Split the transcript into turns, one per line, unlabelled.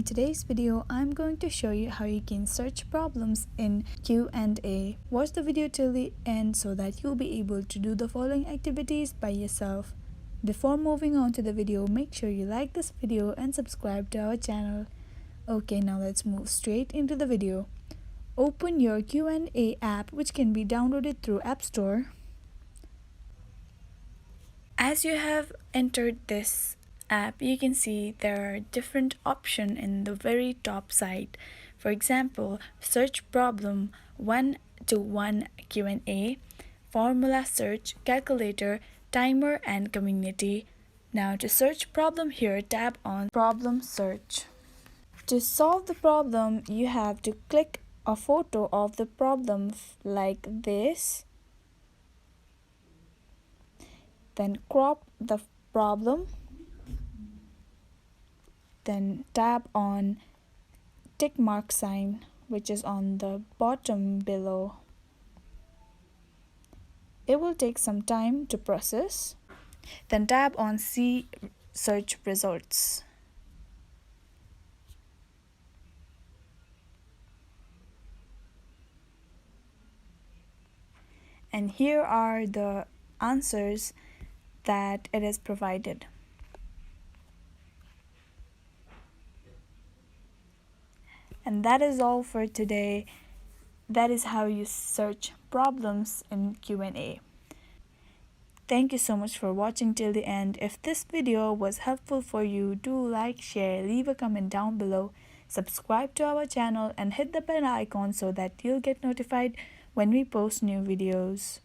today's video, I'm going to show you how you can search problems in Q&A. Watch the video till the end so that you'll be able to do the following activities by yourself. Before moving on to the video, make sure you like this video and subscribe to our channel. Okay, now let's move straight into the video. Open your Q&A app, which can be downloaded through App Store. As you have entered this app, you can see there are different options in the very top side. For example, search problem 1-to-1 Q&A, formula search, calculator, timer, and community. Now to search problem here, tap on problem search. To solve the problem, you have to click a photo of the problem like this, then crop the problem, then tap on tick mark sign, which is on the bottom below. It will take some time to process. Then tap on see search results. And here are the answers that it is provided. And that is all for today. That is how you search problems in Q&A. Thank you so much for watching till the end. If this video was helpful for you, do like, share, leave a comment down below, subscribe to our channel and hit the bell icon so that you'll get notified when we post new videos.